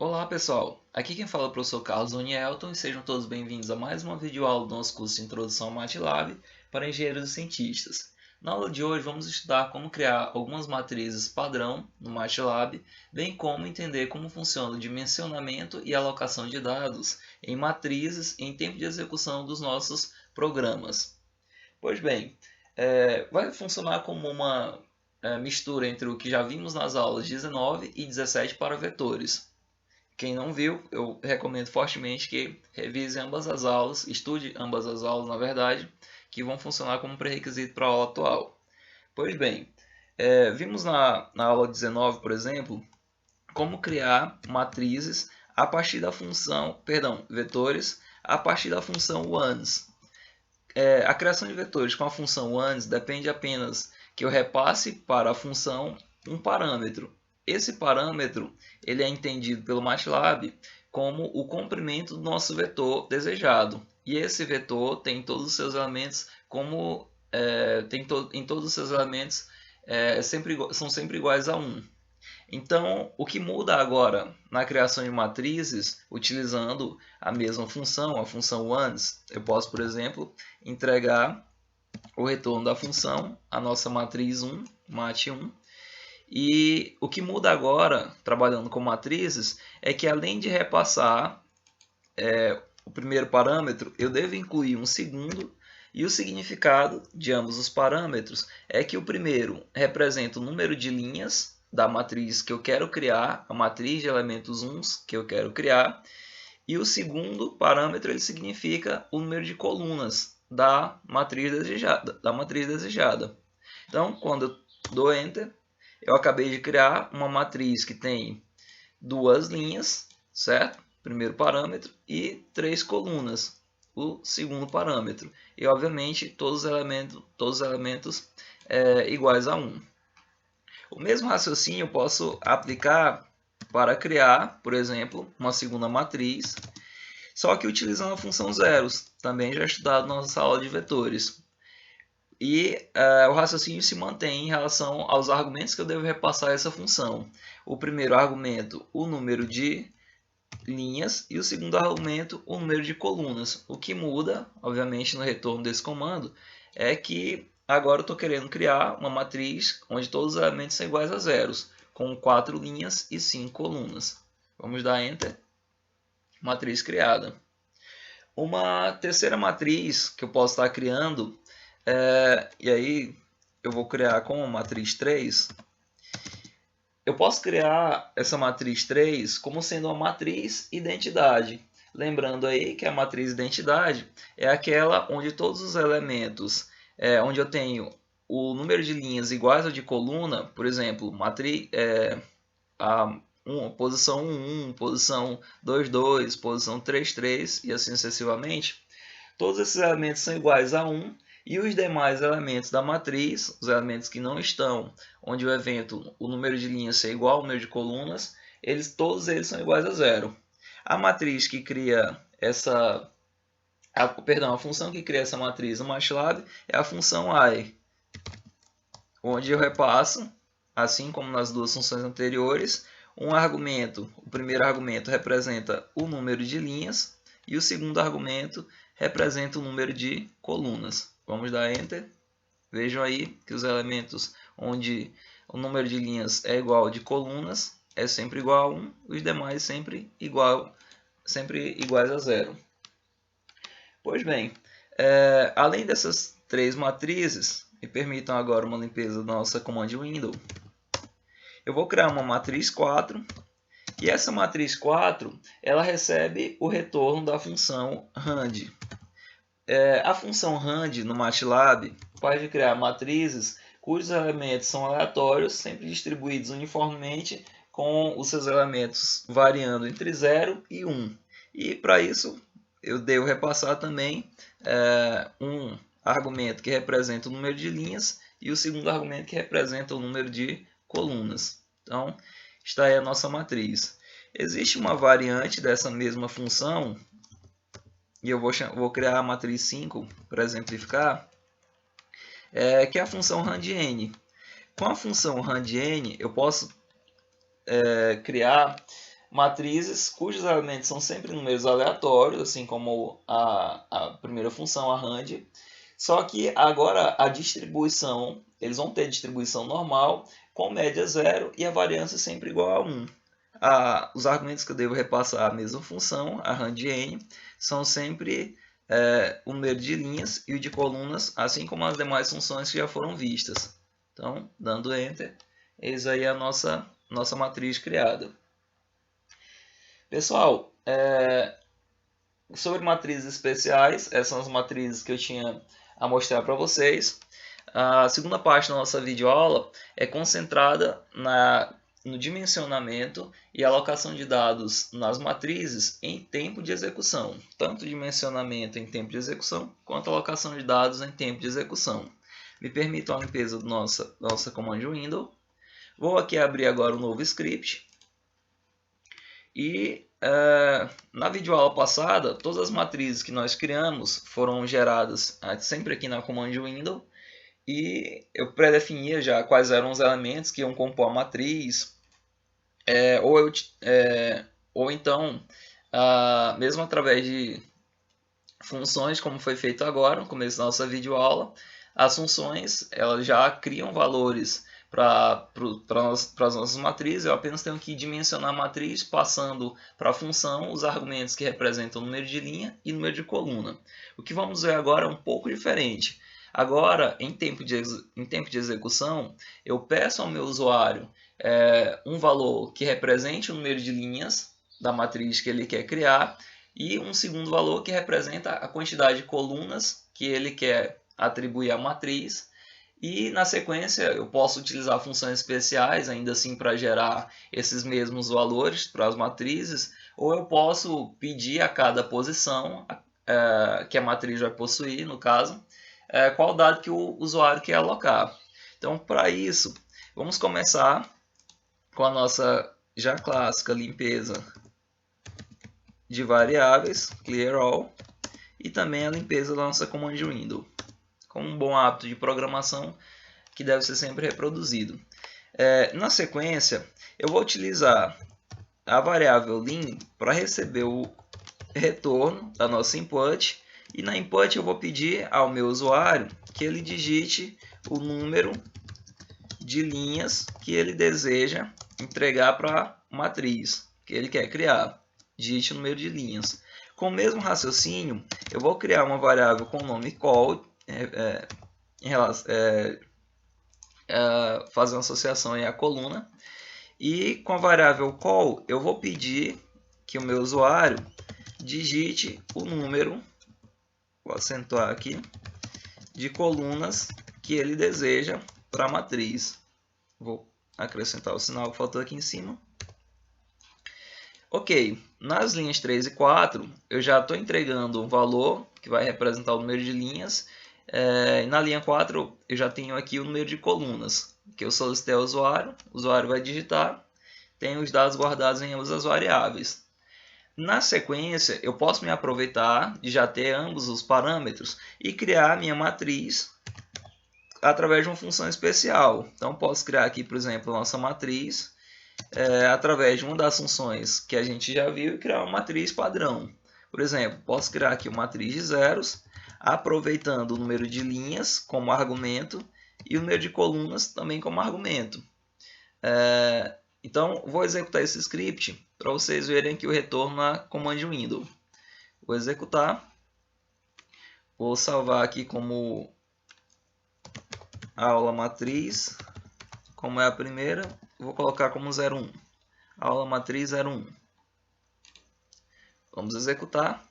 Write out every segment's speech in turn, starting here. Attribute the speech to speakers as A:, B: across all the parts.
A: Olá pessoal, aqui quem fala é o professor Carlos Donielton e sejam todos bem-vindos a mais uma videoaula do nosso curso de Introdução ao MATLAB para engenheiros e cientistas. Na aula de hoje vamos estudar como criar algumas matrizes padrão no MATLAB, bem como entender como funciona o dimensionamento e alocação de dados em matrizes em tempo de execução dos nossos programas. Pois bem, vai funcionar como uma mistura entre o que já vimos nas aulas 19 e 17 para vetores. Quem não viu, eu recomendo fortemente que revise ambas as aulas, estude ambas as aulas, na verdade, que vão funcionar como pré-requisito para a aula atual. Pois bem, vimos na aula 19, por exemplo, como criar matrizes a partir da função, vetores, a partir da função ones. A criação de vetores com a função ones depende apenas que eu repasse para a função um parâmetro. Esse parâmetro ele é entendido pelo MATLAB como o comprimento do nosso vetor desejado. E esse vetor tem todos os seus elementos em todos os seus elementos são sempre iguais a 1. Então, o que muda agora na criação de matrizes, utilizando a mesma função, a função ones, eu posso, por exemplo, entregar o retorno da função, a nossa matriz 1, mat1, e o que muda agora, trabalhando com matrizes, é que além de repassar o primeiro parâmetro, eu devo incluir um segundo, e o significado de ambos os parâmetros é que o primeiro representa o número de linhas da matriz que eu quero criar, a matriz de elementos uns que eu quero criar, e o segundo parâmetro ele significa o número de colunas da matriz desejada. Então, quando eu dou Enter, eu acabei de criar uma matriz que tem duas linhas, certo? Primeiro parâmetro, e três colunas, o segundo parâmetro. E, obviamente, todos os elementos iguais a 1. O mesmo raciocínio eu posso aplicar para criar, por exemplo, uma segunda matriz, só que utilizando a função zeros, também já estudado na nossa aula de vetores. E o raciocínio se mantém em relação aos argumentos que eu devo repassar a essa função. O primeiro argumento, o número de linhas, e o segundo argumento, o número de colunas. O que muda, obviamente, no retorno desse comando, é que agora eu estou querendo criar uma matriz onde todos os elementos são iguais a zeros, com 4 linhas e 5 colunas. Vamos dar Enter. Matriz criada. Uma terceira matriz que eu posso estar criando, e aí eu vou criar com a matriz 3. Eu posso criar essa matriz 3 como sendo uma matriz identidade. Lembrando aí que a matriz identidade é aquela onde todos os elementos, onde eu tenho o número de linhas iguais ao de coluna, por exemplo, posição 1, 1, posição 2, 2, posição 3, 3 e assim sucessivamente. Todos esses elementos são iguais a 1 e os demais elementos da matriz, os elementos que não estão, onde o número de linhas é igual ao número de colunas, todos eles são iguais a 0. A matriz que cria a função que cria essa matriz no MATLAB é a função I, onde eu repasso, assim como nas duas funções anteriores, o primeiro argumento representa o número de linhas e o segundo argumento representa o número de colunas. Vamos dar Enter. Vejam aí que os elementos onde o número de linhas é igual ao de colunas é sempre igual a 1, os demais sempre iguais a 0. Pois bem, além dessas três matrizes, me permitam agora uma limpeza da nossa Command Window. Eu vou criar uma matriz 4, e essa matriz 4 ela recebe o retorno da função rand. A função rand no MATLAB pode criar matrizes cujos elementos são aleatórios, sempre distribuídos uniformemente, com os seus elementos variando entre 0 e 1. E para isso eu devo repassar também um argumento que representa o número de linhas e o segundo argumento que representa o número de colunas. Então, está aí a nossa matriz. Existe uma variante dessa mesma função, e eu vou criar a matriz 5 para exemplificar, que é a função rand_n. Com a função rand_n, eu posso criar matrizes cujos elementos são sempre números aleatórios, assim como a primeira função, a rand. Só que agora a distribuição, eles vão ter distribuição normal, com média 0 e a variância sempre igual a 1. Os argumentos que eu devo repassar à mesma função, a rand n, são sempre o número de linhas e o de colunas, assim como as demais funções que já foram vistas. Então, dando Enter, eis aí a nossa matriz criada. Pessoal, sobre matrizes especiais, essas são as matrizes que eu tinha a mostrar para vocês. A segunda parte da nossa videoaula é concentrada no dimensionamento e alocação de dados nas matrizes em tempo de execução. Tanto dimensionamento em tempo de execução, quanto alocação de dados em tempo de execução. Me permitam a limpeza da nossa command window. Vou aqui abrir agora um novo script. E na videoaula passada, todas as matrizes que nós criamos foram geradas sempre aqui na command window. E eu pré-definia já quais eram os elementos que iam compor a matriz. Ou então, mesmo através de funções, como foi feito agora, no começo da nossa videoaula, as funções elas já criam valores para as nossas matrizes. Eu apenas tenho que dimensionar a matriz passando para a função os argumentos que representam o número de linha e número de coluna. O que vamos ver agora é um pouco diferente. Agora, em tempo de execução, eu peço ao meu usuário um valor que represente o número de linhas da matriz que ele quer criar e um segundo valor que representa a quantidade de colunas que ele quer atribuir à matriz. E na sequência eu posso utilizar funções especiais ainda assim para gerar esses mesmos valores para as matrizes, ou eu posso pedir a cada posição que a matriz vai possuir, no caso, qual dado que o usuário quer alocar. Então, para isso, vamos começar com a nossa já clássica limpeza de variáveis, clear all, e também a limpeza da nossa command window, com um bom hábito de programação que deve ser sempre reproduzido. Na sequência, eu vou utilizar a variável lim para receber o retorno da nossa input, e na input eu vou pedir ao meu usuário que ele digite o número de linhas que ele deseja entregar para a matriz que ele quer criar. Digite o número de linhas. Com o mesmo raciocínio, eu vou criar uma variável com o nome call, fazer uma associação à coluna, e com a variável call eu vou pedir que o meu usuário digite o número, vou acentuar aqui, de colunas que ele deseja para a matriz. Vou acrescentar o sinal que faltou aqui em cima. Ok, nas linhas 3 e 4 eu já estou entregando um valor que vai representar o número de linhas. Na linha 4 eu já tenho aqui o número de colunas que eu solicitei ao usuário. O usuário vai digitar, tem os dados guardados em ambas as variáveis. Na sequência, eu posso me aproveitar de já ter ambos os parâmetros e criar a minha matriz através de uma função especial. Então, posso criar aqui, por exemplo, a nossa matriz através de uma das funções que a gente já viu e criar uma matriz padrão. Por exemplo, posso criar aqui uma matriz de zeros, aproveitando o número de linhas como argumento e o número de colunas também como argumento. Então, vou executar esse script para vocês verem aqui o retorno na command window. Vou executar. Vou salvar aqui como aula matriz, como é a primeira. Vou colocar como 01. Aula matriz 01. Vamos executar.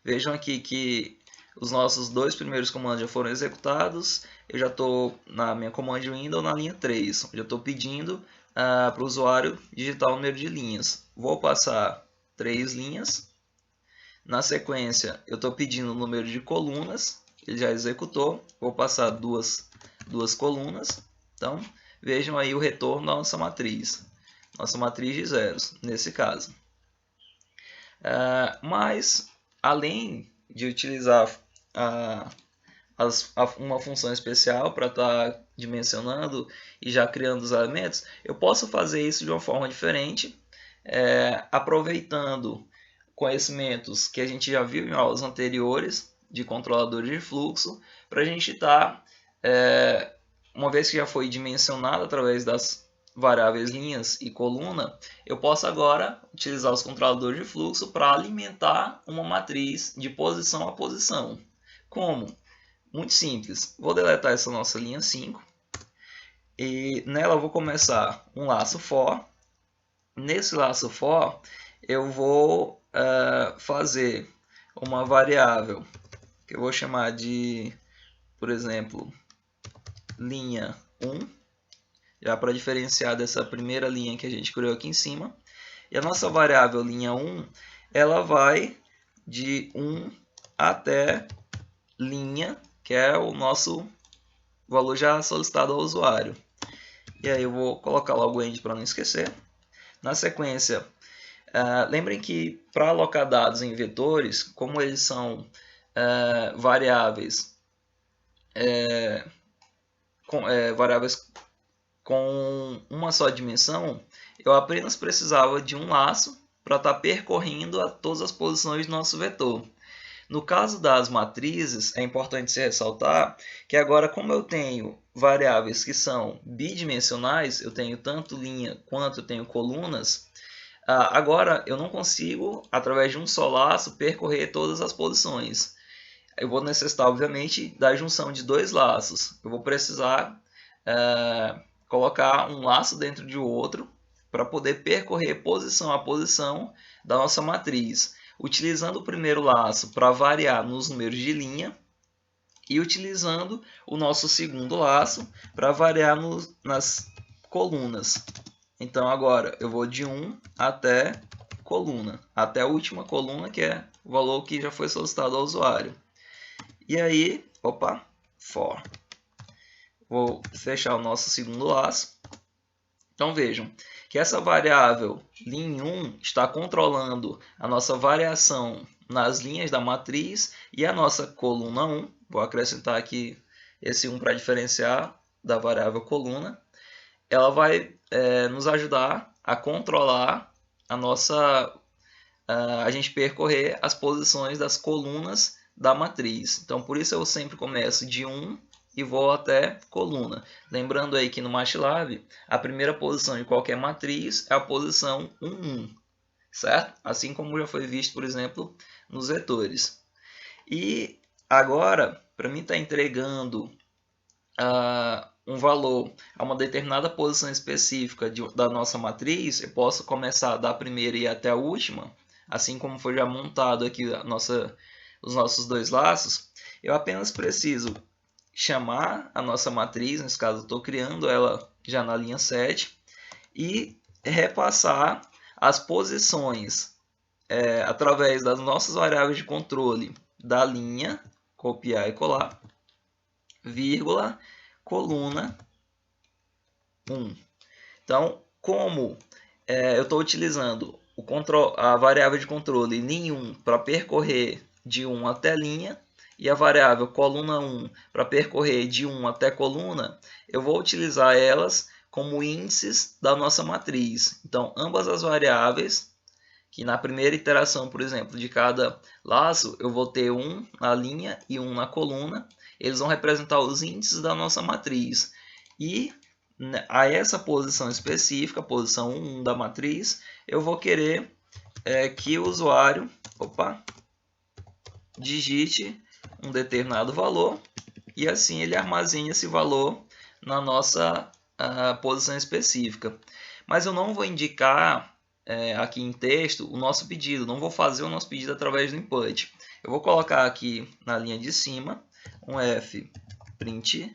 A: Vejam aqui que os nossos dois primeiros comandos já foram executados. Eu já estou na minha command window na linha 3. Já estou pedindo para o usuário digitar o número de linhas. Vou passar 3 linhas. Na sequência, eu estou pedindo o número de colunas. Ele já executou. Vou passar duas colunas. Então, vejam aí o retorno da nossa matriz. Nossa matriz de zeros, nesse caso. Mas, além de utilizar uma função especial para estar dimensionando e já criando os elementos, eu posso fazer isso de uma forma diferente, aproveitando conhecimentos que a gente já viu em aulas anteriores de controladores de fluxo, para a gente estar, uma vez que já foi dimensionado através das variáveis linhas e coluna, eu posso agora utilizar os controladores de fluxo para alimentar uma matriz de posição a posição. Como? Muito simples. Vou deletar essa nossa linha 5 e nela eu vou começar um laço for. Nesse laço for eu vou fazer uma variável que eu vou chamar de, por exemplo, linha 1, já para diferenciar dessa primeira linha que a gente criou aqui em cima. E a nossa variável linha 1, ela vai de 1 até linha, que é o nosso valor já solicitado ao usuário. E aí eu vou colocar logo o end para não esquecer. Na sequência, lembrem que para alocar dados em vetores, como eles são variáveis com uma só dimensão, eu apenas precisava de um laço para estar percorrendo a todas as posições do nosso vetor. No caso das matrizes, é importante se ressaltar que agora, como eu tenho variáveis que são bidimensionais, eu tenho tanto linha quanto eu tenho colunas, agora eu não consigo, através de um só laço, percorrer todas as posições. Eu vou necessitar, obviamente, da junção de dois laços. Eu vou precisar colocar um laço dentro de outro para poder percorrer posição a posição da nossa matriz, utilizando o primeiro laço para variar nos números de linha e utilizando o nosso segundo laço para variar nas colunas. Então agora eu vou de 1 até coluna, até a última coluna, que é o valor que já foi solicitado ao usuário. E aí, for. Vou fechar o nosso segundo laço. Então vejam que essa variável lim1 está controlando a nossa variação nas linhas da matriz e a nossa coluna 1. Vou acrescentar aqui esse 1 para diferenciar da variável coluna. Ela vai nos ajudar a controlar a gente percorrer as posições das colunas da matriz. Então por isso eu sempre começo de 1 e vou até coluna. Lembrando aí que no MATLAB, a primeira posição de qualquer matriz é a posição 1, 1, certo? Assim como já foi visto, por exemplo, nos vetores. E agora, para mim estar entregando um valor a uma determinada posição específica da nossa matriz, eu posso começar da primeira e ir até a última, assim como foi já montado aqui os nossos dois laços. Eu apenas preciso chamar a nossa matriz, nesse caso eu estou criando ela já na linha 7, e repassar as posições através das nossas variáveis de controle da linha, copiar e colar, vírgula, coluna 1. Então, como eu estou utilizando a variável de controle lim1 para percorrer de 1 até linha, e a variável coluna 1 para percorrer de 1 até coluna, eu vou utilizar elas como índices da nossa matriz. Então, ambas as variáveis, que na primeira iteração, por exemplo, de cada laço, eu vou ter 1 na linha e 1 na coluna, eles vão representar os índices da nossa matriz. E a essa posição específica, a posição 1 da matriz, eu vou querer que o usuário digite um determinado valor e assim ele armazena esse valor na nossa posição específica. Mas eu não vou indicar aqui em texto o nosso pedido, não vou fazer o nosso pedido através do input. Eu vou colocar aqui na linha de cima um fprintf,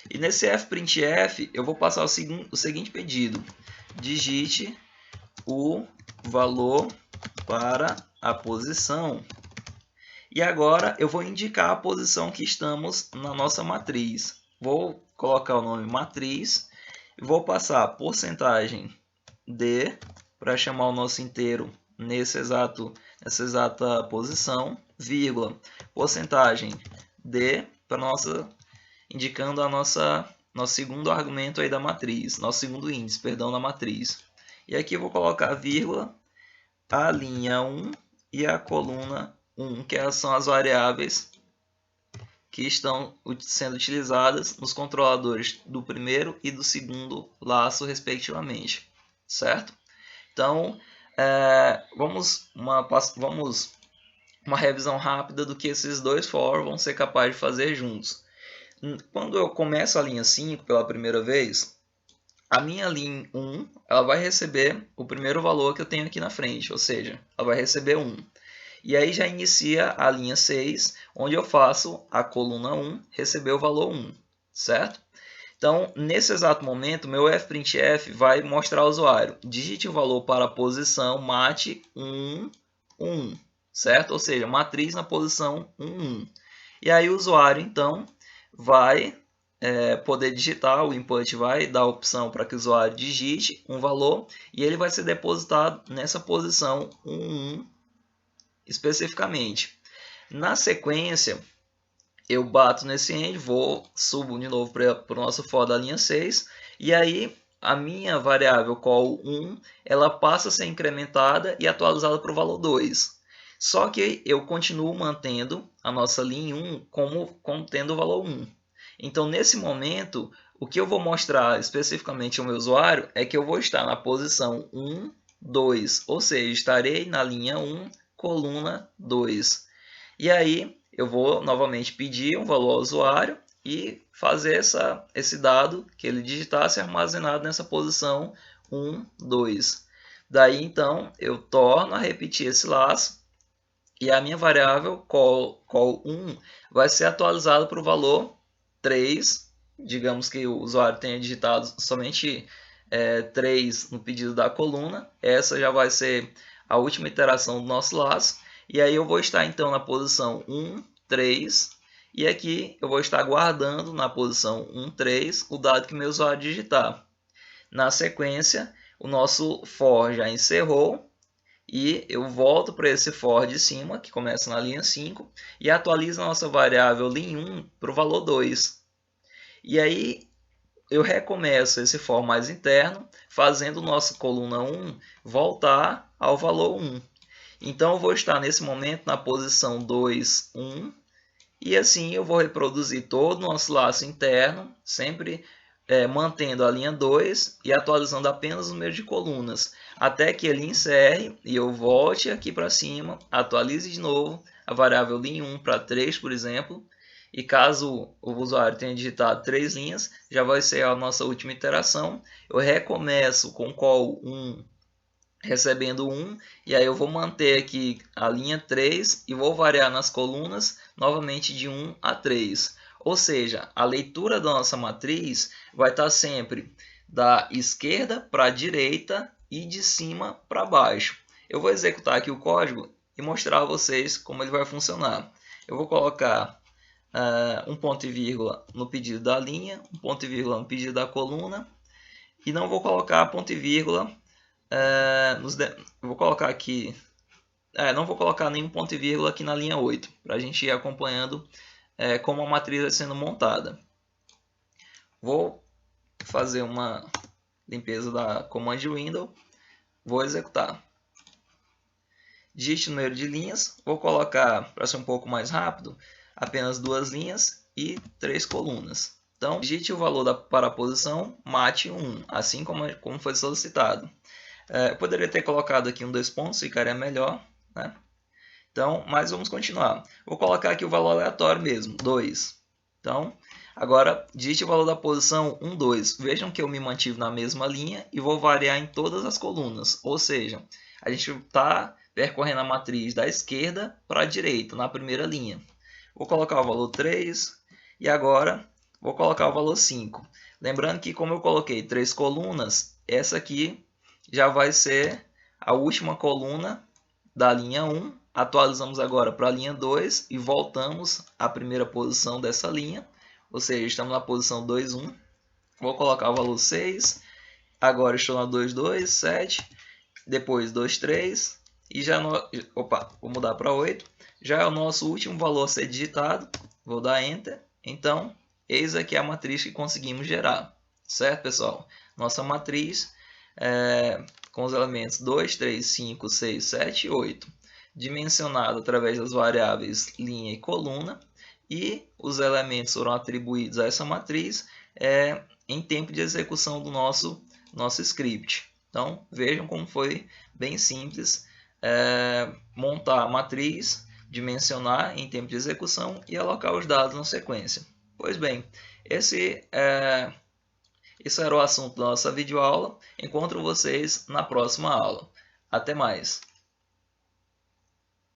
A: e nesse fprintf eu vou passar o seguinte pedido: digite o valor para a posição. E agora eu vou indicar a posição que estamos na nossa matriz. Vou colocar o nome matriz e vou passar porcentagem D para chamar o nosso inteiro nessa exata posição, vírgula, porcentagem D para indicando nosso segundo argumento aí da matriz, nosso segundo índice, perdão, da matriz. E aqui eu vou colocar vírgula, a linha 1 e a coluna 1, que são as variáveis que estão sendo utilizadas nos controladores do primeiro e do segundo laço, respectivamente, certo? Então, vamos uma revisão rápida do que esses dois for vão ser capazes de fazer juntos. Quando eu começo a linha 5 pela primeira vez, a minha linha 1 ela vai receber o primeiro valor que eu tenho aqui na frente, ou seja, ela vai receber 1. E aí já inicia a linha 6, onde eu faço a coluna 1 receber o valor 1, certo? Então, nesse exato momento, meu fprintf vai mostrar ao usuário, digite o valor para a posição mate 1, 1, certo? Ou seja, matriz na posição 1, 1. E aí o usuário, então, vai poder digitar, o input vai dar a opção para que o usuário digite um valor e ele vai ser depositado nessa posição 1, 1, especificamente. Na sequência, eu bato nesse end, subo de novo para o nosso for da linha 6, e aí a minha variável call1 ela passa a ser incrementada e atualizada para o valor 2. Só que eu continuo mantendo a nossa linha 1 como tendo o valor 1. Então, nesse momento, o que eu vou mostrar especificamente ao meu usuário é que eu vou estar na posição 1, 2, ou seja, estarei na linha 1, coluna 2. E aí eu vou novamente pedir um valor ao usuário e fazer esse dado que ele digitasse armazenado nessa posição 1, 2. Daí então eu torno a repetir esse laço e a minha variável call1 vai ser atualizada para o valor 3. Digamos que o usuário tenha digitado somente 3 no pedido da coluna. Essa já vai ser a última iteração do nosso laço. E aí eu vou estar então na posição 1, 3. E aqui eu vou estar guardando na posição 1, 3 o dado que meu usuário digitar. Na sequência, o nosso for já encerrou. E eu volto para esse for de cima, que começa na linha 5, e atualizo a nossa variável lim1 para o valor 2. E aí eu recomeço esse for mais interno, fazendo nossa coluna 1 voltar ao valor 1. Então eu vou estar nesse momento na posição 2, 1, e assim eu vou reproduzir todo o nosso laço interno, sempre mantendo a linha 2 e atualizando apenas o número de colunas, até que ele encerre e eu volte aqui para cima, atualize de novo a variável lim1 para 3, por exemplo, e caso o usuário tenha digitado 3 linhas, já vai ser a nossa última iteração. Eu recomeço com call1 recebendo 1, e aí eu vou manter aqui a linha 3 e vou variar nas colunas novamente de 1 a 3. Ou seja, a leitura da nossa matriz vai estar sempre da esquerda para a direita e de cima para baixo. Eu vou executar aqui o código e mostrar a vocês como ele vai funcionar. Eu vou colocar um ponto e vírgula no pedido da linha, um ponto e vírgula no pedido da coluna, e não vou colocar ponto e vírgula vou colocar aqui, não vou colocar nenhum ponto e vírgula aqui na linha 8, para a gente ir acompanhando como a matriz vai sendo montada. Vou fazer uma limpeza da command window, vou executar. Digite o número de linhas, vou colocar, para ser um pouco mais rápido, apenas 2 linhas e 3 colunas. Então, digite o valor para a posição mate 1, assim como foi solicitado. Eu poderia ter colocado aqui 2 pontos, ficaria melhor, né? Então, mas vamos continuar. Vou colocar aqui o valor aleatório mesmo, 2. Então, agora digite o valor da posição 1, 2. Vejam que eu me mantive na mesma linha e vou variar em todas as colunas. Ou seja, a gente está percorrendo a matriz da esquerda para a direita, na primeira linha. Vou colocar o valor 3 e agora vou colocar o valor 5. Lembrando que como eu coloquei 3 colunas, essa aqui já vai ser a última coluna da linha 1. Atualizamos agora para a linha 2 e voltamos à primeira posição dessa linha. Ou seja, estamos na posição 2, 1. Vou colocar o valor 6. Agora estou na 2, 2, 7. Depois 2, 3. E já vou mudar para 8. Já é o nosso último valor a ser digitado. Vou dar Enter. Então, eis aqui a matriz que conseguimos gerar. Certo, pessoal? Nossa matriz com os elementos 2, 3, 5, 6, 7 e 8, dimensionado através das variáveis linha e coluna, e os elementos foram atribuídos a essa matriz em tempo de execução do nosso script. Então, vejam como foi bem simples montar a matriz, dimensionar em tempo de execução e alocar os dados na sequência. Pois bem, esse era o assunto da nossa videoaula. Encontro vocês na próxima aula. Até mais!